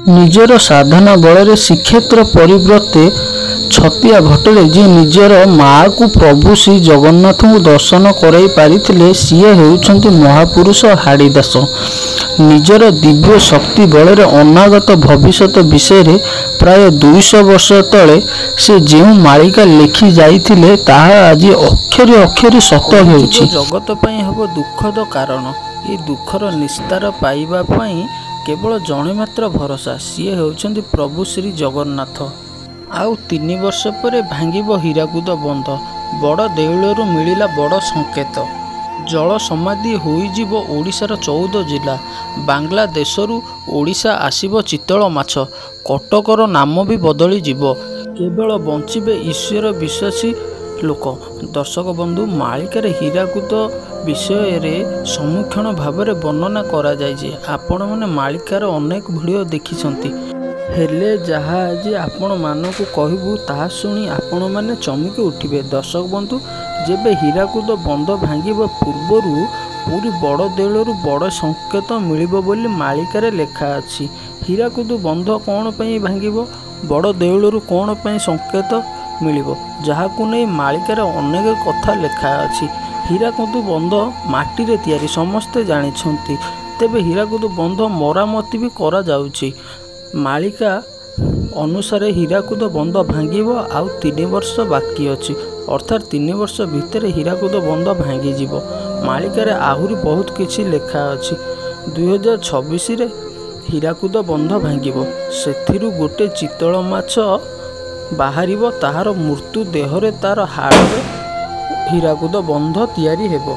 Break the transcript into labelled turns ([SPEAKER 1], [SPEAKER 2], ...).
[SPEAKER 1] ନିଜର ସାଧନା ବଳରେ ଶ୍ରୀକ୍ଷେତ୍ର ପରିବ୍ରତେ ଛତିଆ ଭଟ୍ଟରେ ଯିଏ ନିଜର ମାଆକୁ ପ୍ରଭୁ ଶ୍ରୀ ଜଗନ୍ନାଥଙ୍କୁ ଦର୍ଶନ କରାଇ ପାରିଥିଲେ, ସିଏ ହେଉଛନ୍ତି ମହାପୁରୁଷ ହାଡ଼ିଦାସ। ନିଜର ଦିବ୍ୟ ଶକ୍ତି ବଳରେ ଅନାଗତ ଭବିଷ୍ୟତ ବିଷୟରେ ପ୍ରାୟ 200 ବର୍ଷ ତଳେ ସେ ଯେଉଁ ମାଳିକା ଲେଖି ଯାଇଥିଲେ, ତାହା ଆଜି ଅକ୍ଷରେ ଅକ୍ଷରେ ସତ ହେଉଛି। ଜଗତ ପାଇଁ ହେବ ଦୁଃଖଦ କାରଣ। ଏ ଦୁଃଖର ନିସ୍ତାର ପାଇବା ପାଇଁ କେବଳ ଜଣେ ମାତ୍ର ଭରସା, ସିଏ ହେଉଛନ୍ତି ପ୍ରଭୁ ଶ୍ରୀ ଜଗନ୍ନାଥ। ଆଉ 3 ବର୍ଷ ପରେ ଭାଙ୍ଗିବ ହୀରାକୁଦ ବନ୍ଧ। ବଡ଼ ଦେଉଳରୁ ମିଳିଲା ବଡ଼ ସଂକେତ। ଜଳ ସମାଧି ହୋଇଯିବ ଓଡ଼ିଶାର 14 ଜିଲ୍ଲା। ବାଂଲାଦେଶରୁ ଓଡ଼ିଶା ଆସିବ ଚିତଳ ମାଛ। କଟକର ନାମ ବି ବଦଳିଯିବ। କେବଳ ବଞ୍ଚିବେ ଈଶ୍ୱର ବିଶ୍ୱାସୀ ଲୋକ। ଦର୍ଶକ ବନ୍ଧୁ, ମାଳିକାରେ ହୀରାକୁଦ ବିଷୟରେ ସମୀକ୍ଷଣ ଭାବରେ ବର୍ଣ୍ଣନା କରାଯାଇଛି। ଆପଣମାନେ ମାଳିକାର ଅନେକ ଭିଡ଼ିଓ ଦେଖିଛନ୍ତି, ହେଲେ ଯାହା ଆଜି ଆପଣମାନଙ୍କୁ କହିବୁ ତାହା ଶୁଣି ଆପଣମାନେ ଚମକି ଉଠିବେ। ଦର୍ଶକ ବନ୍ଧୁ, ଯେବେ ହୀରାକୁଦ ବନ୍ଧ ଭାଙ୍ଗିବା ପୂର୍ବରୁ ପୁରୀ ବଡ଼ ଦେଉଳରୁ ବଡ଼ ସଂକେତ ମିଳିବ ବୋଲି ମାଳିକାରେ ଲେଖା ଅଛି। ହୀରାକୁଦ ବନ୍ଧ କ'ଣ ପାଇଁ ଭାଙ୍ଗିବ, ବଡ଼ ଦେଉଳରୁ କ'ଣ ପାଇଁ ସଂକେତ ମିଳିବ, ଯାହାକୁ ନେଇ ମାଳିକାରେ ଅନେକ କଥା ଲେଖା ଅଛି। ହୀରାକୁଦ ବନ୍ଧ ମାଟିରେ ତିଆରି, ସମସ୍ତେ ଜାଣିଛନ୍ତି। ତେବେ ହୀରାକୁଦ ବନ୍ଧ ମରାମତି ବି କରାଯାଉଛି। ମାଳିକା ଅନୁସାରେ ହୀରାକୁଦ ବନ୍ଧ ଭାଙ୍ଗିବ ଆଉ 3 ବର୍ଷ ବାକି ଅଛି, ଅର୍ଥାତ୍ 3 ବର୍ଷ ଭିତରେ ହୀରାକୁଦ ବନ୍ଧ ଭାଙ୍ଗିଯିବ। ମାଳିକାରେ ଆହୁରି ବହୁତ କିଛି ଲେଖା ଅଛି। 2026ରେ ହୀରାକୁଦ ବନ୍ଧ ଭାଙ୍ଗିବ। ସେଥିରୁ ଗୋଟେ ଚିତଳ ମାଛ ବାହାରିବ, ତାହାର ମୃତ୍ୟୁ ଦେହରେ ତାର ହାଡ଼ରେ ହୀରାକୁଦ ବନ୍ଧ ତିଆରି ହେବ।